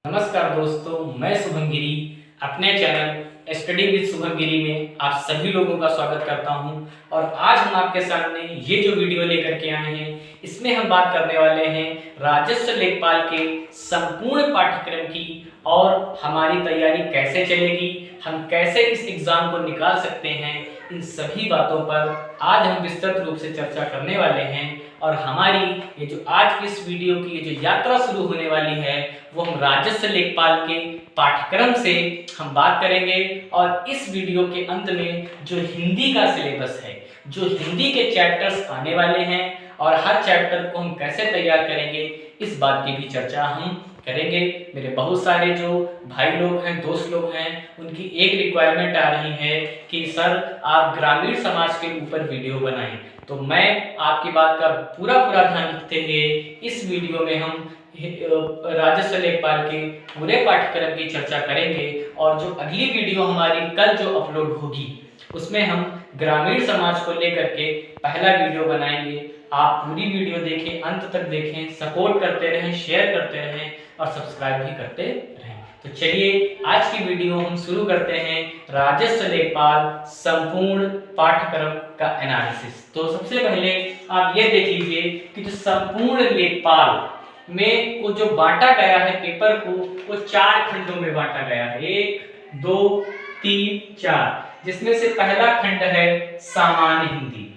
नमस्कार दोस्तों, मैं शुभम गिरी अपने चैनल स्टडी विद शुभम गिरी में आप सभी लोगों का स्वागत करता हूं। और आज हम आपके सामने ये जो वीडियो लेकर के आए हैं, इसमें हम बात करने वाले हैं राजस्व लेखपाल के संपूर्ण पाठ्यक्रम की और हमारी तैयारी कैसे चलेगी, हम कैसे इस एग्जाम को निकाल सकते हैं। इन सभी बातों पर आज हम विस्तृत रूप से चर्चा करने वाले हैं। और हमारी ये जो आज की इस वीडियो की ये जो यात्रा शुरू होने वाली है, वो हम राजस्व लेखपाल के पाठ्यक्रम से हम बात करेंगे। और इस वीडियो के अंत में जो हिंदी का सिलेबस है, जो हिंदी के चैप्टर्स आने वाले हैं और हर चैप्टर को हम कैसे तैयार करेंगे, इस बात की भी चर्चा हम करेंगे। मेरे बहुत सारे जो भाई लोग हैं, दोस्त लोग हैं, उनकी एक रिक्वायरमेंट आ रही है कि सर आप ग्रामीण समाज के ऊपर वीडियो बनाएं। तो मैं आपकी बात का पूरा ध्यान रखते हुए इस वीडियो में हम राजस्व लेखपाल के पूरे पाठ्यक्रम की चर्चा करेंगे। और जो अगली वीडियो हमारी कल जो अपलोड होगी, उसमें हम ग्रामीण समाज को लेकर के पहला वीडियो बनाएंगे। आप पूरी वीडियो देखें, अंत तक देखें, सपोर्ट करते रहें, शेयर करते रहें और सब्सक्राइब भी करते रहें। तो चलिए आज की वीडियो हम शुरू करते हैं राजस्व लेखपाल संपूर्ण पाठ्यक्रम का एनालिसिस। तो सबसे पहले आप ये देख लीजिए कि जो संपूर्ण लेखपाल में को जो बांटा गया है पेपर को, वो 4 खंडों में बांटा गया है। 1, 2, 3, 4, जिसमें से पहला खंड है सामान्य हिंदी।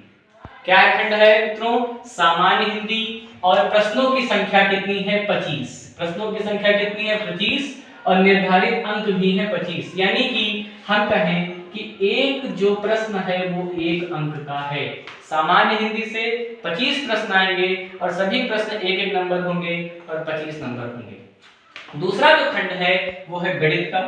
क्या खंड है मित्रों? सामान्य हिंदी। और प्रश्नों की संख्या कितनी है? 25। प्रश्नों की संख्या कितनी है? 25। और निर्धारित अंक भी है 25। यानी कि हम कहें कि एक जो प्रश्न है वो 1 अंक का है। सामान्य हिंदी से 25 प्रश्न आएंगे और सभी प्रश्न 1-1 नंबर होंगे और 25 नंबर होंगे। दूसरा जो खंड है वो है गणित का,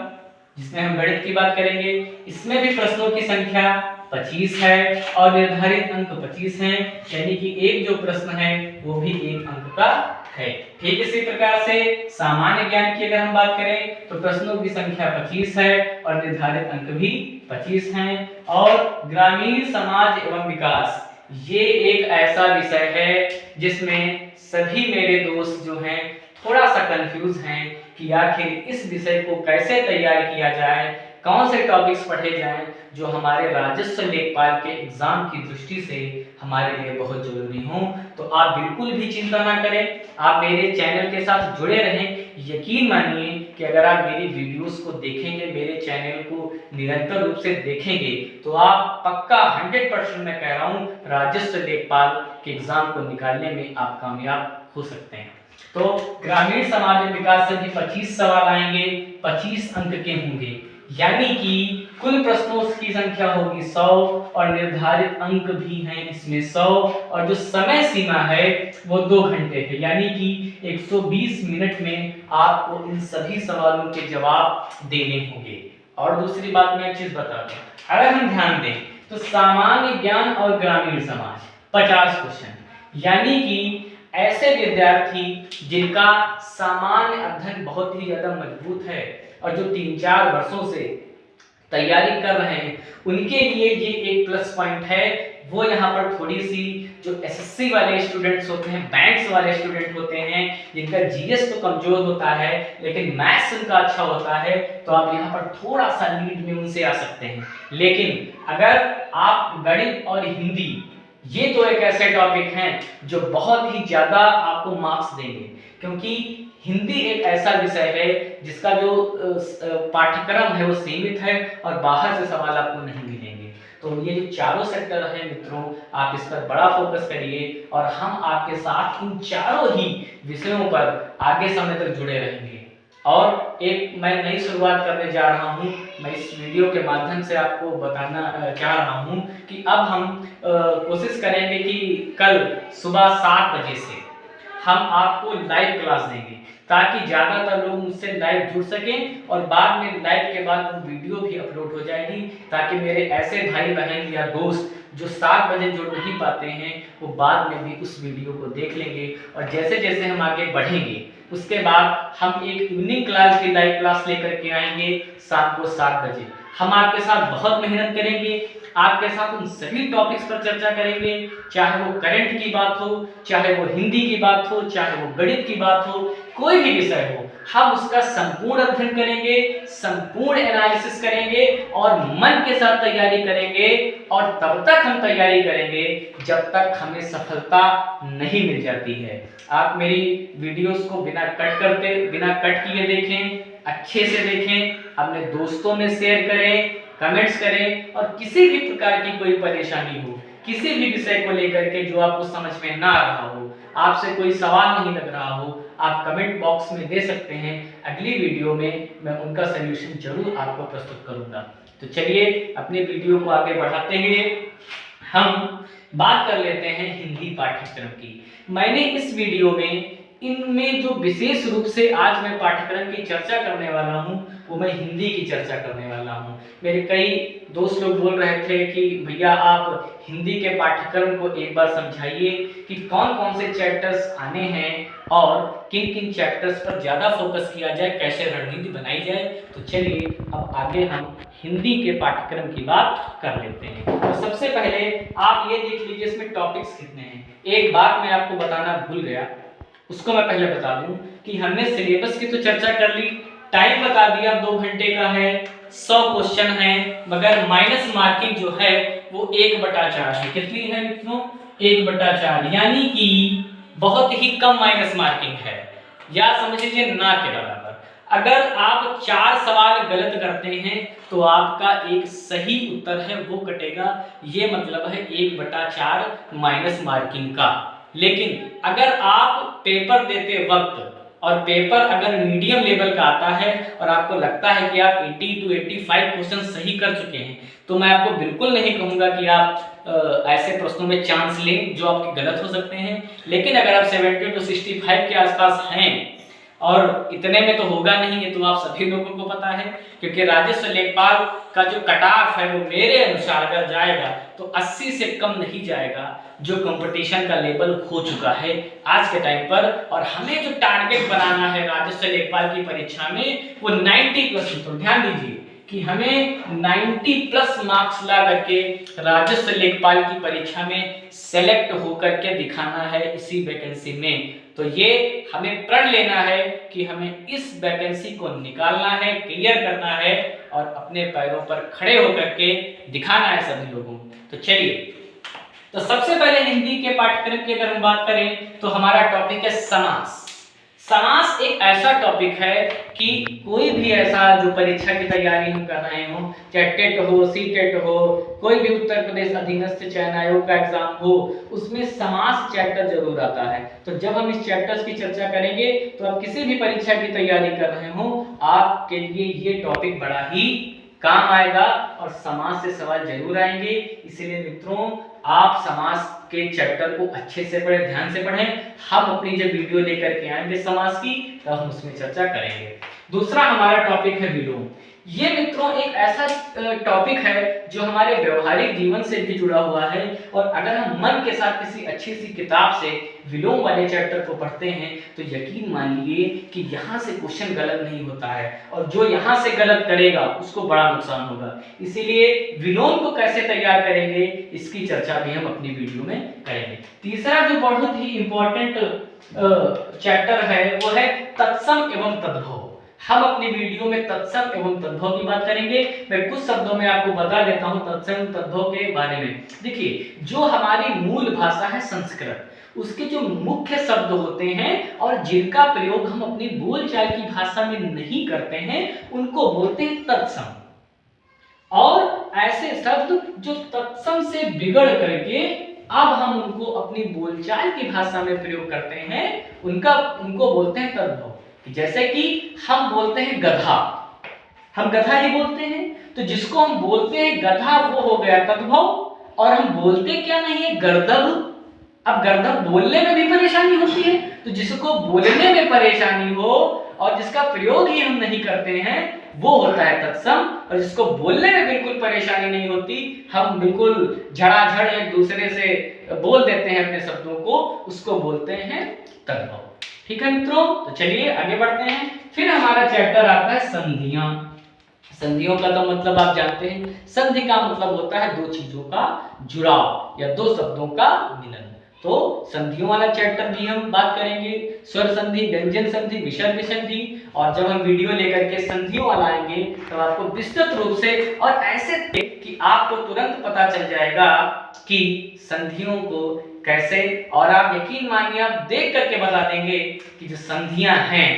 जिसमें हम गणित की बात करेंगे। इसमें भी प्रश्नों की संख्या 25 है और निर्धारित अंक 25 हैं। यानी कि एक जो प्रश्न है वो भी 1 अंक का है। ठीक इसी प्रकार से सामान्य ज्ञान की अगर हम बात करें तो प्रश्नों की संख्या 25 है और निर्धारित अंक भी 25 हैं। और ग्रामीण समाज एवं विकास, ये एक ऐसा विषय है जिसमें सभी मेरे दोस्त जो हैं थोड़ा सा कंफ्यूज हैं कि आखिर इस विषय को कैसे तैयार किया जाए, कौन से टॉपिक्स पढ़े जाएं जो हमारे राजस्व लेखपाल के एग्जाम की दृष्टि से हमारे लिए बहुत जरूरी हों। तो आप बिल्कुल भी चिंता ना करें, आप मेरे चैनल के साथ जुड़े रहें। यकीन मानिए कि अगर आप मेरी वीडियोस को देखेंगे, मेरे चैनल को निरंतर रूप से देखेंगे, तो आप पक्का 100% मैं कह रहा हूँ राजस्व लेखपाल के एग्जाम को निकालने में आप कामयाब हो सकते हैं। तो ग्रामीण समाज में विकास से भी 25 सवाल आएंगे, 25 अंक के होंगे। यानी कि कुल प्रश्नों की संख्या होगी 100 और निर्धारित अंक भी हैं इसमें 100। और जो समय सीमा है वो 2 घंटे है। यानी कि 120 मिनट में आपको इन सभी सवालों के जवाब देने होंगे। और दूसरी बात मैं एक चीज बता दूं, अगर हम ध्यान दें तो सामान्य ज्ञान और ग्रामीण समाज 50 क्वेश्चन, यानी कि ऐसे विद्यार्थी जिनका सामान्य अध्ययन बहुत ही ज्यादा मजबूत है और जो 3-4 वर्षों से तैयारी कर रहे हैं, उनके लिए ये एक प्लस पॉइंट है। वो यहाँ पर थोड़ी सी जो एसएससी वाले स्टूडेंट्स होते हैं, बैंक्स वाले स्टूडेंट होते हैं, जिनका जीएस तो कमजोर होता है लेकिन मैथ्स उनका अच्छा होता है, तो आप यहाँ पर थोड़ा सा लीड में उनसे आ सकते हैं। लेकिन अगर आप गणित और हिंदी, ये तो एक ऐसे टॉपिक हैं जो बहुत ही ज्यादा आपको मार्क्स देंगे, क्योंकि हिंदी एक ऐसा विषय है जिसका जो पाठ्यक्रम है वो सीमित है और बाहर से सवाल आपको नहीं मिलेंगे। तो ये जो चारों सेक्टर है मित्रों, आप इस पर बड़ा फोकस करिए और हम आपके साथ इन चारों ही विषयों पर आगे समय तक जुड़े रहेंगे। और एक मैं नई शुरुआत करने जा रहा हूँ। मैं इस वीडियो के माध्यम से आपको बताना चाह रहा हूँ कि अब हम कोशिश करेंगे कि कल सुबह 7 बजे से हम आपको लाइव क्लास देंगे, ताकि ज़्यादातर लोग मुझसे लाइव जुड़ सकें। और बाद में लाइव के बाद वो वीडियो भी अपलोड हो जाएगी, ताकि मेरे ऐसे भाई बहन या दोस्त जो 7 बजे जुड़ नहीं पाते हैं, वो बाद में भी उस वीडियो को देख लेंगे। और जैसे जैसे हम आगे बढ़ेंगे, उसके बाद हम एक इवनिंग क्लास की लाइव क्लास लेकर के आएंगे शाम को 7 बजे। हम आपके साथ बहुत मेहनत करेंगे, आपके साथ उन सभी टॉपिक्स पर चर्चा करेंगे, चाहे वो करंट की बात हो, चाहे वो हिंदी की बात हो, चाहे वो गणित की बात हो, कोई भी विषय हो, हम उसका संपूर्ण अध्ययन करेंगे, संपूर्ण एनालिसिस करेंगे और मन के साथ तैयारी करेंगे। और तब तक हम तैयारी करेंगे जब तक हमें सफलता नहीं मिल जाती है। आप मेरी वीडियोस को बिना कट किए देखें, अच्छे से देखें, अपने दोस्तों में शेयर करें, कमेंट्स करें। और किसी भी प्रकार की कोई परेशानी हो, किसी भी विषय को लेकर के जो आपको समझ में ना आ रहा हो, आपसे कोई सवाल नहीं लग रहा हो, आप कमेंट बॉक्स में दे सकते हैं। अगली वीडियो में मैं उनका सलूशन जरूर आपको प्रस्तुत करूंगा। तो चलिए अपने वीडियो को आगे बढ़ाते हुए हम बात कर लेते हैं हिंदी पाठ्यक्रम की। मैंने इस वीडियो में इनमें जो विशेष रूप से आज मैं पाठ्यक्रम की चर्चा करने वाला हूं वो मैं हिंदी की चर्चा करने वाला हूं। मेरे कई दोस्त लोग बोल रहे थे कि भैया आप हिंदी के पाठ्यक्रम को एक बार समझाइए कि कौन कौन से चैप्टर्स आने हैं और किन किन चैप्टर्स पर ज़्यादा फोकस किया जाए, कैसे रणनीति बनाई जाए। तो चलिए अब आगे हम हिंदी के पाठ्यक्रम की बात कर लेते हैं। तो सबसे पहले आप ये देख लीजिए इसमें टॉपिक्स कितने हैं। एक बात मैं आपको बताना भूल गया, उसको मैं पहले बता दूं कि हमने सिलेबस की तो चर्चा कर ली, टाइम बता दिया 2 घंटे का है, 100 क्वेश्चन है, मगर माइनस मार्किंग जो है वो 1/4 है। कितनी है मित्रों? 1/4, यानी कि बहुत ही कम माइनस मार्किंग है, या समझ लीजिए ना के बराबर। अगर आप 4 सवाल गलत करते हैं तो आपका एक सही उत्तर है वो कटेगा, ये मतलब है 1/4 माइनस मार्किंग का। लेकिन अगर आप पेपर देते वक्त और पेपर अगर मीडियम लेवल का आता है और आपको लगता है कि आप 80 to 85 क्वेश्चन सही कर चुके हैं, तो मैं आपको बिल्कुल नहीं कहूंगा कि आप ऐसे प्रश्नों में चांस लें जो आपके गलत हो सकते हैं। लेकिन अगर आप 70 to 65 के आसपास हैं, और इतने में तो होगा नहीं, ये तो आप सभी लोगों को पता है, क्योंकि राजस्व लेखपाल का जो कट ऑफ है वो मेरे अनुसार अगर जाएगा तो 80 से कम नहीं जाएगा, जो कंपटीशन का लेवल हो चुका है आज के टाइम पर। और हमें जो टारगेट बनाना है राजस्व लेखपाल की परीक्षा में वो 90+। तो ध्यान दीजिए कि हमें 90+ मार्क्स ला करके राजस्व लेखपाल की परीक्षा में सेलेक्ट होकर के दिखाना है इसी वैकेंसी में। तो ये हमें प्रण लेना है कि हमें इस वैकेंसी को निकालना है, क्लियर करना है और अपने पैरों पर खड़े होकर के दिखाना है सभी लोगों को। तो चलिए, तो सबसे पहले हिंदी के पाठ्यक्रम की अगर हम बात करें तो हमारा टॉपिक है समास। समास एक ऐसा टॉपिक है कि कोई भी ऐसा जो परीक्षा की तैयारी हम कर रहे हो, चाहे टेट हो, सीटेट हो, कोई भी उत्तर प्रदेश अधीनस्थ चयन आयोग का एग्जाम हो, उसमें समास चैप्टर जरूर आता है। तो जब हम इस चैप्टर्स की चर्चा करेंगे तो आप किसी भी परीक्षा की तैयारी कर रहे हो, आपके लिए ये टॉपिक बड़ा ही काम आएगा और समास से सवाल जरूर आएंगे। इसलिए मित्रों, आप समास के चैप्टर को अच्छे से पढ़ें, ध्यान से पढ़ें। हम अपनी जब वीडियो लेकर के आएंगे समास की तो हम उसमें चर्चा करेंगे। दूसरा हमारा टॉपिक है विलोम। ये मित्रों एक ऐसा टॉपिक है जो हमारे व्यवहारिक जीवन से भी जुड़ा हुआ है, और अगर हम मन के साथ किसी अच्छी सी किताब से विलोम वाले चैप्टर को पढ़ते हैं तो यकीन मानिए कि यहाँ से क्वेश्चन गलत नहीं होता है, और जो यहाँ से गलत करेगा उसको बड़ा नुकसान होगा। इसीलिए विलोम को कैसे तैयार करेंगे इसकी चर्चा भी हम अपनी वीडियो में करेंगे। तीसरा जो बहुत ही इंपॉर्टेंट चैप्टर है वो है तत्सम एवं तद्भव। हम अपनी वीडियो में तत्सम एवं तद्भव की बात करेंगे। मैं कुछ शब्दों में आपको बता देता हूं तत्सम तद्भव के बारे में। देखिए, जो हमारी मूल भाषा है संस्कृत, उसके जो मुख्य शब्द होते हैं और जिनका प्रयोग हम अपनी बोलचाल की भाषा में नहीं करते हैं उनको बोलते हैं तत्सम। और ऐसे शब्द जो तत्सम से बिगड़ करके अब हम उनको अपनी बोलचाल की भाषा में प्रयोग करते हैं उनको बोलते हैं तद्भव। जैसे कि हम बोलते हैं गधा, हम गधा ही बोलते हैं, तो जिसको हम बोलते हैं गधा वो हो गया तद्भव। और हम बोलते क्या नहीं है, गर्दभ। अब गर्दभ बोलने में भी परेशानी होती है, तो जिसको बोलने में परेशानी हो और जिसका प्रयोग ही हम नहीं करते हैं वो होता है तत्सम। और जिसको बोलने में बिल्कुल परेशानी नहीं होती, हम बिल्कुल झड़ाझड़ एक दूसरे से बोल देते हैं अपने शब्दों को, उसको बोलते हैं तद्भव। ठीक है मित्रों, तो चलिए आगे बढ़ते हैं। फिर हमारा चैप्टर आता है संधियां। संधियों का तो मतलब आप जानते हैं, संधि का मतलब होता है दो चीजों का जुड़ाव या दो शब्दों का मिलन। तो संधियों वाला चैप्टर भी हम बात करेंगे। स्वर संधि, व्यंजन संधि, विसर्ग संधि और जब हम वीडियो लेकर के संधियों वाला आएंगे तो आपको विस्तृत रूप से और ऐसे कि आपको तुरंत पता चल जाएगा कि संधियों को कैसे, और आप यकीन मानिए आप देख करके बता देंगे कि जो संधियां हैं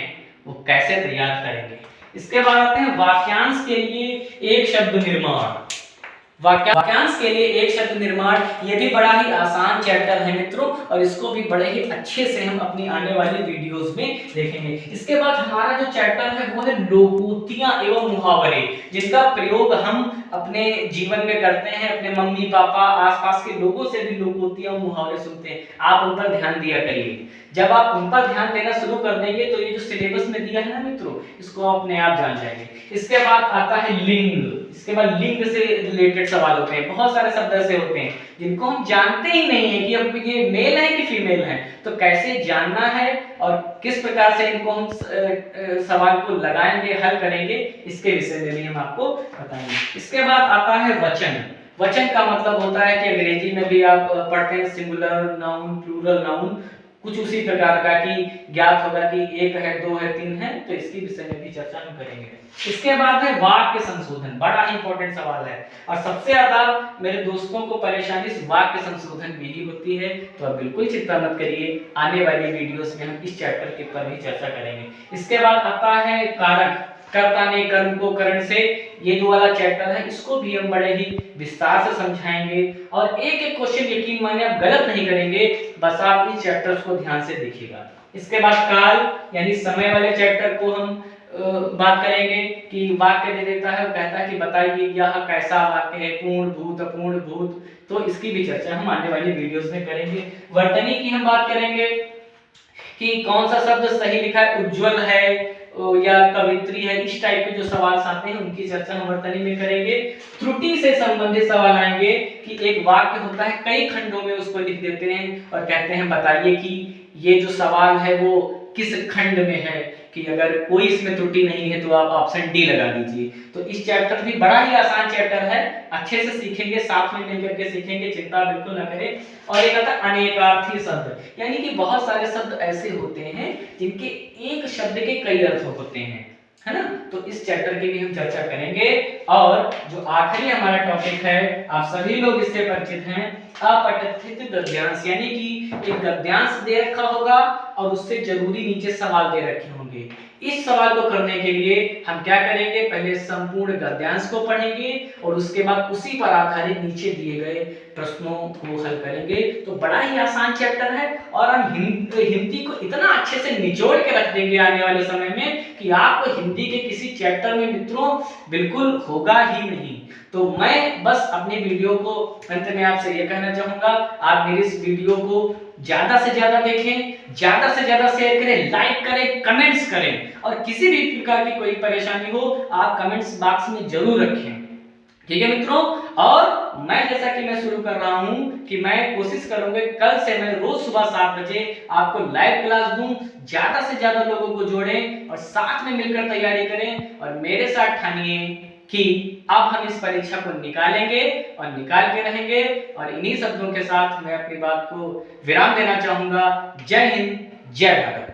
वो कैसे तैयार करेंगे। इसके बाद आते हैं वाक्यांश के लिए एक शब्द निर्माण। वाक्यांश के लिए एक शब्द निर्माण, ये भी बड़ा ही आसान चैप्टर है मित्रों, और इसको भी बड़े ही अच्छे से हम अपनी आने वाली वीडियोस में देखेंगे। इसके बाद हमारा जो चैप्टर है वो है लोकोक्तियां एवं मुहावरे, जिनका प्रयोग हम अपने जीवन में करते हैं, अपने मम्मी पापा आसपास के लोगों से भी लोकोक्तियां मुहावरे सुनते हैं। आप उन पर ध्यान दिया करिए। जब आप उन पर ध्यान देना शुरू कर देंगे तो ये जो सिलेबस में दिया है ना मित्रों, इसको अपने आप जान जाएंगे। इसके बाद आता है लिंग। इसके बाद लिंग से रिलेटेड सवाल होते हैं। बहुत सारे शब्द ऐसे होते हैं जिनको हम जानते ही नहीं है कि अब ये मेल है कि फीमेल है, तो कैसे जानना है और किस प्रकार से इनको हम सवाल को लगाएंगे, हल करेंगे, इसके विषय में भी हम आपको बताएंगे। इसके बाद आता है वचन। वचन का मतलब होता है कि अंग्रेजी में भी आप पढ़ते हैं सिंगुलर नाउन, प्लूरल नाउन, कुछ उसी प्रकार का कि ज्ञात होगा कि एक है, दो है, तीन है, तो इसकी विषय में भी चर्चा हम करेंगे। इसके बाद है वाक्य संशोधन, बड़ा ही इंपॉर्टेंट सवाल है और सबसे ज्यादा मेरे दोस्तों को परेशानी इस वाक्य संशोधन में ही होती है, तो आप बिल्कुल चिंता मत करिए, आने वाली वीडियोस में हम इस चैप्टर के ऊपर भी चर्चा करेंगे। इसके बाद आता है कारक, कर्ता ने कर्म को करण से, ये जो वाला चैप्टर है इसको भी हम बड़े ही विस्तार से समझाएंगे और एक एक क्वेश्चन यकीन मानिए आप गलत नहीं करेंगे, बस आप इस चैप्टर्स को ध्यान से देखिएगा। इसके बाद काल यानी समय वाले चैप्टर को हम बात करेंगे कि वाक्य दे देता है, वो कहता है कि बताइए यह कैसा वाक्य है, पूर्ण भूत अपूर्ण भूत, तो इसकी भी चर्चा हम आने वाली वीडियोस में करेंगे। वर्तनी की हम बात करेंगे कि कौन सा शब्द सही लिखा है, उज्जवल है या कवित्री है, इस टाइप के जो सवाल आते हैं उनकी चर्चा हम वर्तनी में करेंगे। त्रुटि से संबंधित सवाल आएंगे कि एक वाक्य होता है कई खंडों में उसको लिख देते हैं और कहते हैं बताइए कि ये जो सवाल है वो किस खंड में है, कि अगर कोई इसमें त्रुटि नहीं है तो आप ऑप्शन डी लगा दीजिए। तो इस चैप्टर भी बड़ा ही आसान चैप्टर है, अच्छे से सीखेंगे, साथ में मिलकर के सीखेंगे, चिंता बिल्कुल न करें। और एक आता है अनेकार्थी शब्द, यानी कि बहुत सारे शब्द ऐसे होते हैं जिनके एक शब्द के कई अर्थ होते हैं, है ना, तो इस चैप्टर की भी हम चर्चा करेंगे। और जो आखिरी हमारा टॉपिक है, आप सभी लोग इससे परिचित हैं, अपठित गद्यांश, यानी कि एक गद्यांश दे रखा होगा और उससे जरूरी नीचे सवाल दे रखे होंगे। इस सवाल को करने के लिए हम क्या करेंगे, पहले संपूर्ण गद्यांश को पढ़ेंगे और उसके बाद उसी पर आधारित नीचे दिए गए प्रश्नों को हल करेंगे। तो बड़ा ही आसान चैप्टर है और हम हिंदी को इतना अच्छे से निचोड़ के रख देंगे आने वाले समय में कि आपको हिंदी के किसी चैप्टर में मित्रों बिल्कुल होगा ही नहीं। तो मैं बस अपनी वीडियो को अंत में आपसे ये कहना चाहूंगा, आप मेरी इस वीडियो को ज्यादा से ज्यादा देखें, ज्यादा से ज्यादा शेयर करें, लाइक करें, कमेंट्स करें और किसी भी प्रकार की कोई परेशानी हो आप कमेंट्स बॉक्स में जरूर रखें, ठीक है मित्रों। और मैं जैसा कि मैं शुरू कर रहा हूं कि मैं कोशिश करूंगा कल से मैं रोज सुबह 7 बजे आपको लाइव क्लास दूं, ज्यादा से ज्यादा लोगों को जोड़ें और साथ में मिलकर तैयारी करें और मेरे साथ ठानिए कि अब हम इस परीक्षा को निकालेंगे और निकाल के रहेंगे। और इन्हीं शब्दों के साथ मैं अपनी बात को विराम देना चाहूंगा। जय हिंद, जय भारत।